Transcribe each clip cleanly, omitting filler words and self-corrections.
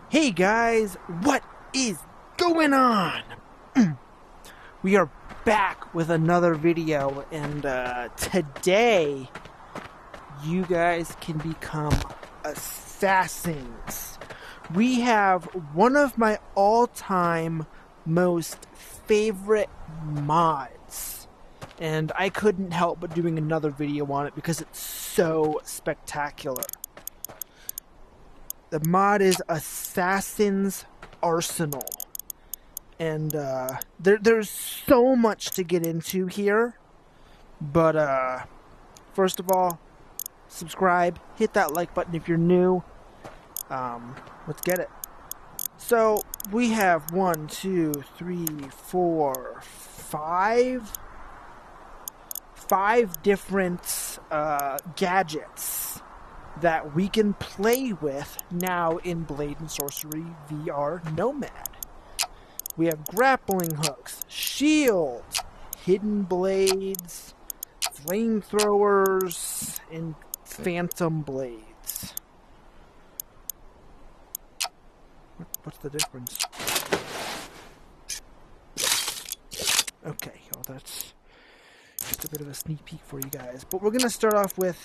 Hey guys, what is going on? We are back with another video, and today you guys can become assassins. We have one of my all-time most favorite mods, and I couldn't help but doing another video on it because it's so spectacular. The mod is Assassin's Arsenal. And there's so much to get into here. But first of all, subscribe, hit that like button if you're new. Let's get it. So we have 1, 2, 3, 4, 5 different gadgets that we can play with now in Blade and Sorcery VR Nomad. We have grappling hooks, shields, hidden blades, flamethrowers, and phantom blades. What's the difference? Okay, well that's just a bit of a sneak peek for you guys. But we're going to start off with...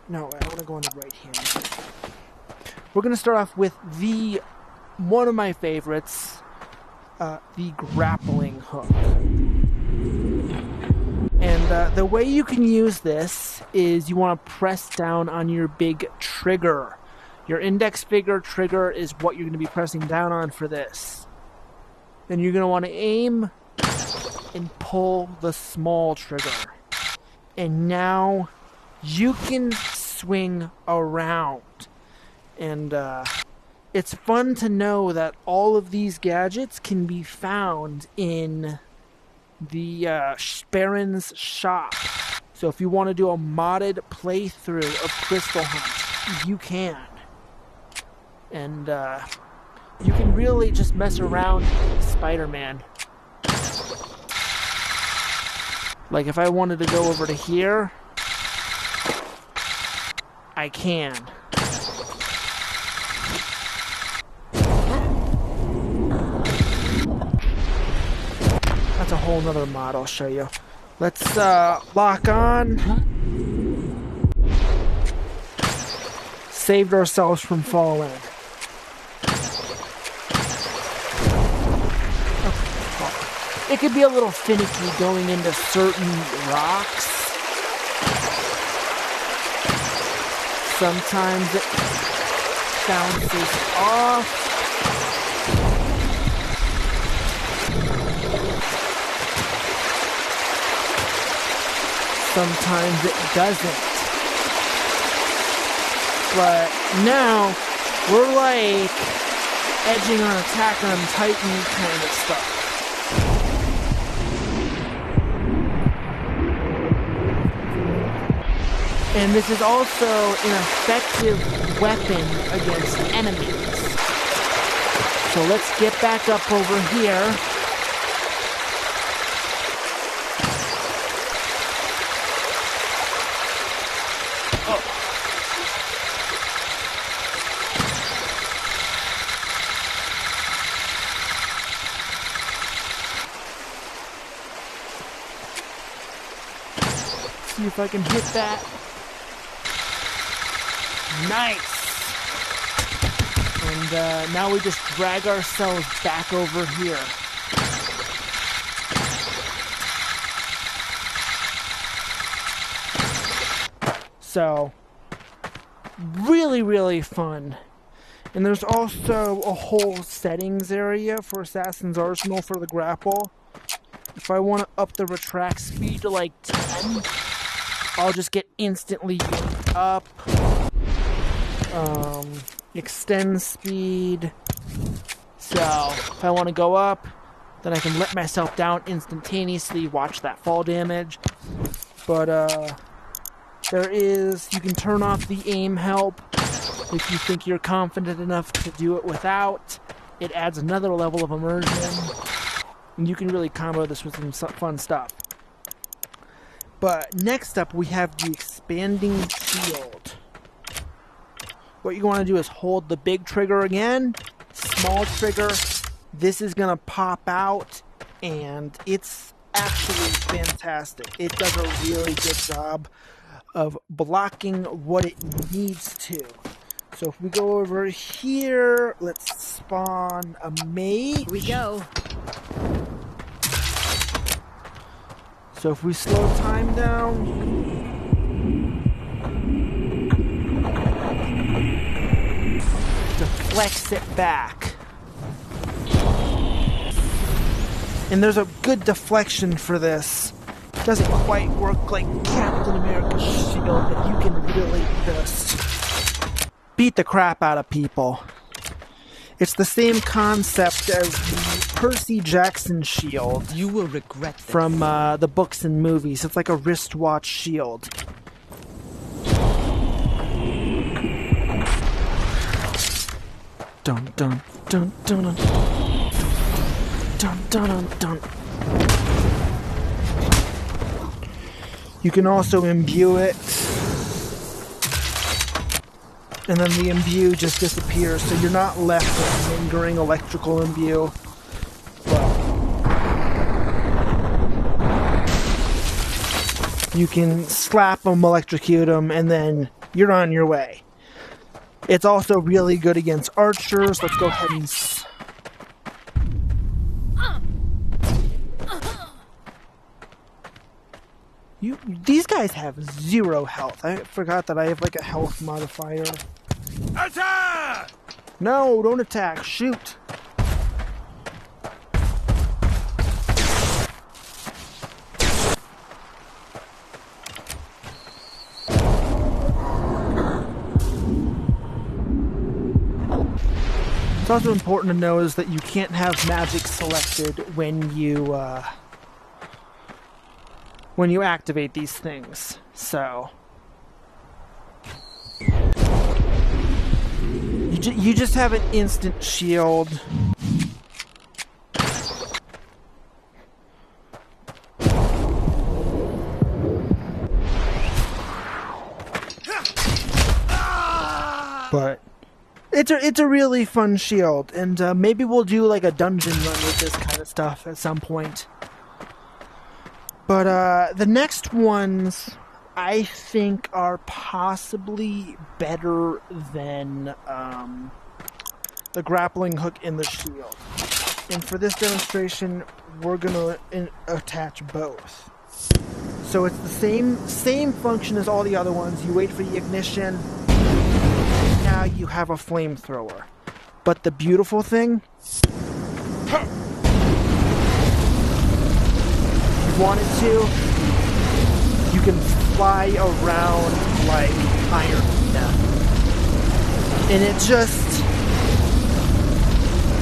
No, I want to go on the right hand. We're going to start off with one of my favorites, the grappling hook. And the way you can use this is you want to press down on your big trigger. Your index finger trigger is what you're going to be pressing down on for this. Then you're going to want to aim and pull the small trigger. And now you can swing around. And it's fun to know that all of these gadgets can be found in the Baron's shop. So if you want to do a modded playthrough of Crystal Hunt, you can. And you can really just mess around with Spider-Man. Like if I wanted to go over to here, I can. That's a whole nother mod I'll show you. Let's lock on. Saved ourselves from falling. It could be a little finicky going into certain rocks. Sometimes it bounces off. Sometimes it doesn't. But now we're like edging on Attack on Titan kind of stuff. And this is also an effective weapon against enemies. So let's get back up over here. Oh. See if I can hit that. Nice! And now we just drag ourselves back over here. So, really, really fun. And there's also a whole settings area for Assassin's Arsenal for the grapple. If I want to up the retract speed to like 10, I'll just get instantly up. Extend speed. So if I want to go up, then I can let myself down instantaneously, watch that fall damage. But you can turn off the aim help if you think you're confident enough to do it without. It adds another level of immersion, and you can really combo this with some fun stuff. But next up we have the expanding shield. what you want to do is hold the big trigger again, small trigger. This is going to pop out, and it's actually fantastic. It does a really good job of blocking what it needs to. So if we go over here, let's spawn a mage. Here we go. So if we slow time down, deflects it back. And there's a good deflection for this. It doesn't quite work like Captain America's shield, but you can really just beat the crap out of people. It's the same concept as the Percy Jackson shield. You will regret this. From the books and movies. It's like a wristwatch shield. Dun dun dun dun dun dun dun dun dun. You can also imbue it, and then the imbue just disappears, so you're not left with lingering electrical imbue. You can slap them, electrocute them, and then you're on your way. It's also really good against archers. Let's go ahead and... These guys have 0 health. I forgot that I have like a health modifier. Attack! No, don't attack. Shoot. It's also important to know is that you can't have magic selected when you activate these things. So you just have an instant shield. But it's a really fun shield, and maybe we'll do like a dungeon run with this kind of stuff at some point. But the next ones I think are possibly better than the grappling hook and the shield. And for this demonstration, we're gonna attach both. So it's the same function as all the other ones. You wait for the ignition. Now you have a flamethrower. But the beautiful thing, if you wanted to, you can fly around like Iron Man. And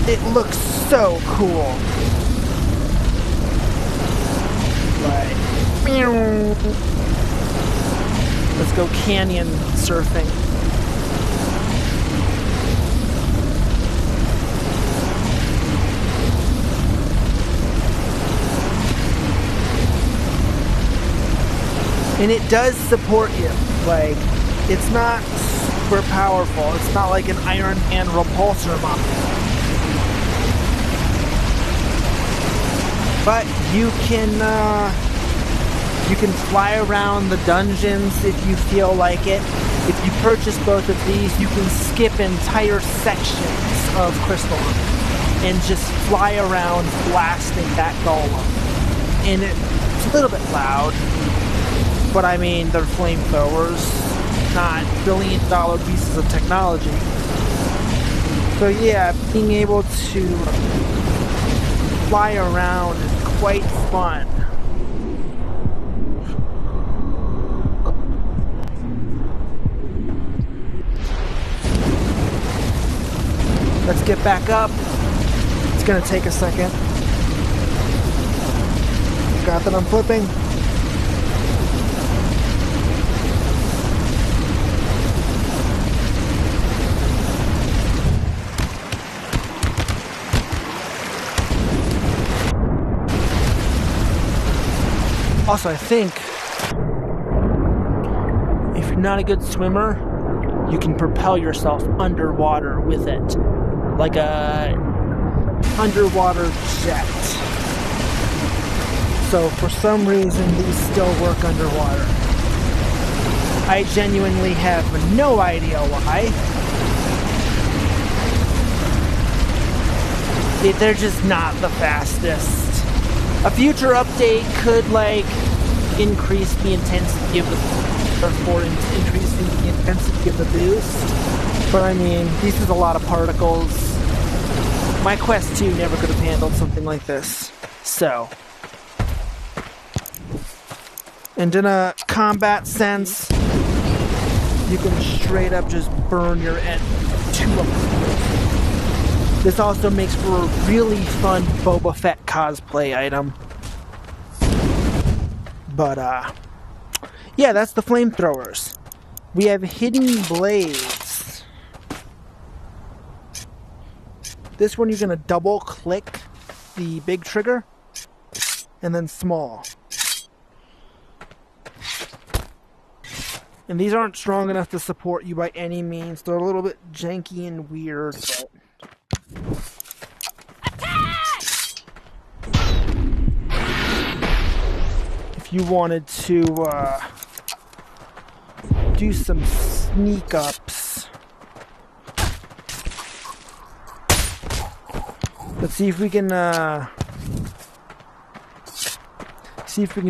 it looks so cool. Like, let's go canyon surfing. And it does support you. Like, it's not super powerful. It's not like an Iron Man repulsor bomb. But you can fly around the dungeons if you feel like it. If you purchase both of these, you can skip entire sections of Crystalline and just fly around blasting that golem. And it's a little bit loud. But I mean, they're flamethrowers, not billion-dollar pieces of technology. So yeah, being able to fly around is quite fun. Let's get back up. It's gonna take a second. Got that I'm flipping. Also, I think if you're not a good swimmer, you can propel yourself underwater with it, like a underwater jet. So for some reason, these still work underwater. I genuinely have no idea why. They're just not the fastest. A future update could like increase the intensity of increasing the intensity of the boost. But I mean, this is a lot of particles. My Quest 2 never could have handled something like this. So. And in a combat sense, you can straight up just burn your end to a. This also makes for a really fun Boba Fett cosplay item. But, yeah, that's the flamethrowers. We have hidden blades. This one you're going to double click the big trigger and then small. And these aren't strong enough to support you by any means. They're a little bit janky and weird, but if you wanted to do some sneak ups, let's see if we can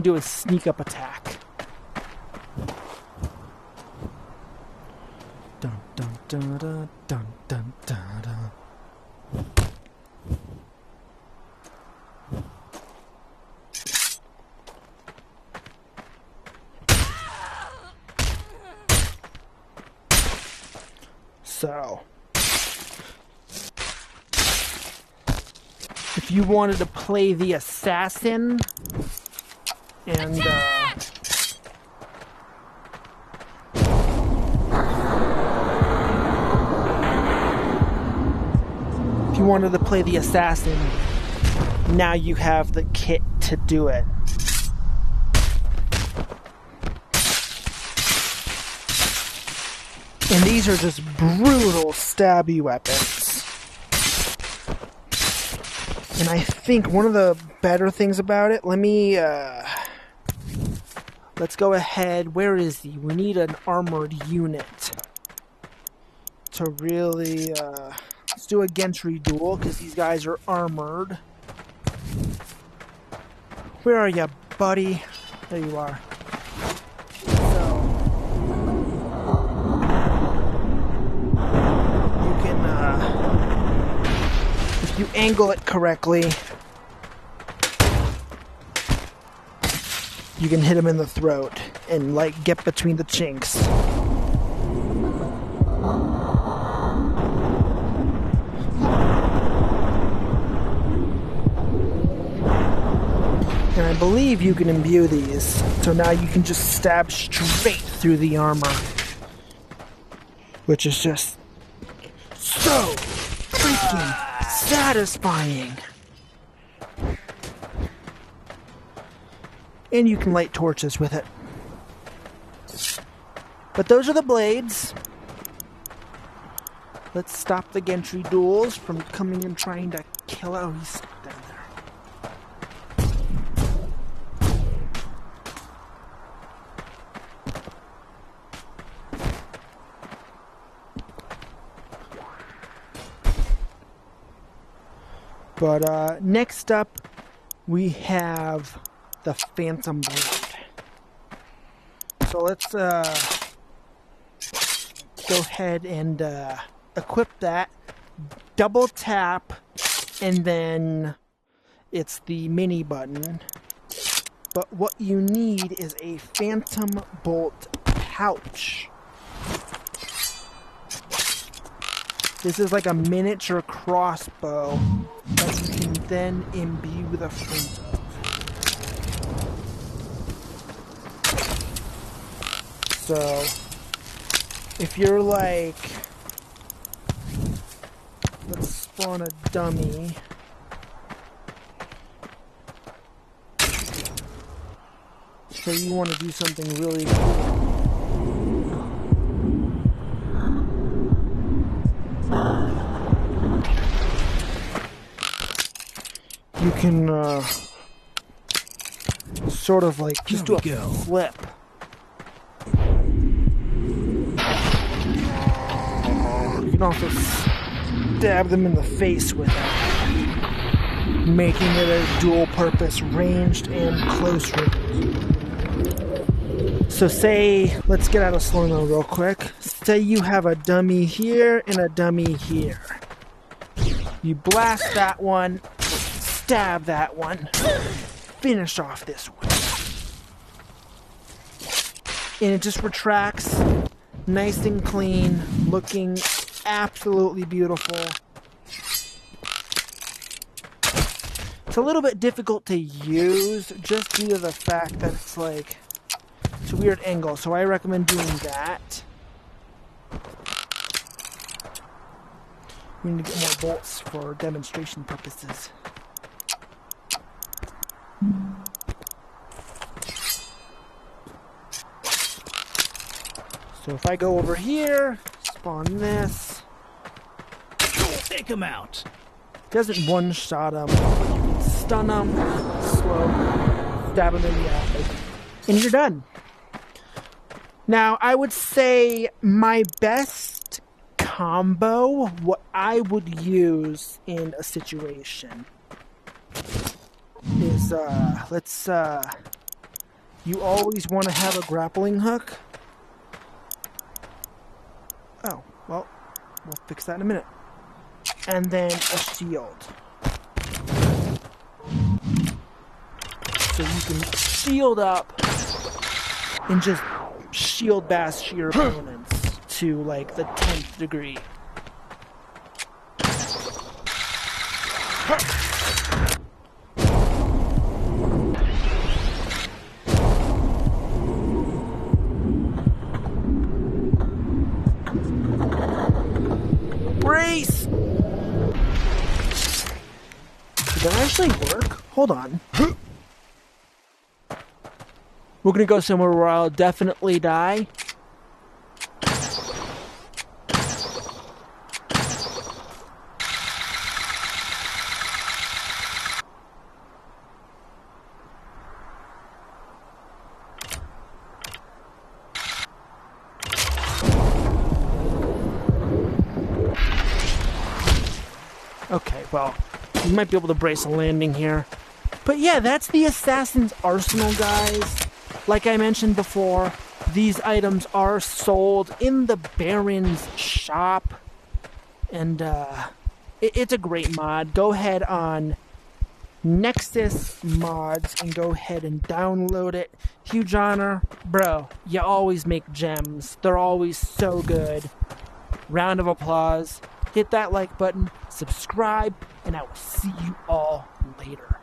do a sneak up attack. Dun dun dun dun dun dun dun dun. So, if you wanted to play the assassin and if you wanted to play the assassin, now you have the kit to do it. And these are just brutal stabby weapons. And I think one of the better things about it, let's go ahead. Where is he? We need an armored unit to really, let's do a gentry duel because these guys are armored. Where are you, buddy? There you are. You angle it correctly, you can hit him in the throat and like get between the chinks. And I believe you can imbue these, so now you can just stab straight through the armor, which is just so freaking satisfying. And you can light torches with it. But those are the blades. Let's stop the gentry duels from coming and trying to kill. Oh, he's stuck down there. But next up, we have the Phantom Blade. So let's go ahead and equip that. Double tap, and then it's the mini button. But what you need is a Phantom Bolt pouch. This is like a miniature crossbow that you can then imbue the front of. So, if you're like, let's spawn a dummy. So you want to do something really cool. you can sort of like just do a flip. You can also stab them in the face with it, making it a dual-purpose ranged and close range. So say, let's get out of slow-mo real quick. Say you have a dummy here and a dummy here. You blast that one, stab that one, finish off this one. And it just retracts, nice and clean, looking absolutely beautiful. It's a little bit difficult to use just due to the fact that it's like, it's a weird angle, so I recommend doing that. We need to get more bolts for demonstration purposes. So if I go over here, spawn this. Take him out. Doesn't one-shot him. Stun him, slow, stab him in the eye, and you're done. Now, I would say my best combo, what I would use in a situation is, you always want to have a grappling hook. Oh, well, we'll fix that in a minute. And then a shield. So you can shield up and just shield bash your opponents to like the 10th degree. Brace! Did that actually work? Hold on. We're gonna go somewhere where I'll definitely die. Okay, well, you might be able to brace a landing here. But yeah, that's the Assassin's Arsenal, guys. Like I mentioned before, these items are sold in the Baron's shop. And it's a great mod. Go ahead on Nexus Mods and go ahead and download it. Huge honor. Bro, you always make gems. They're always so good. Round of applause. Hit that like button, subscribe, and I will see you all later.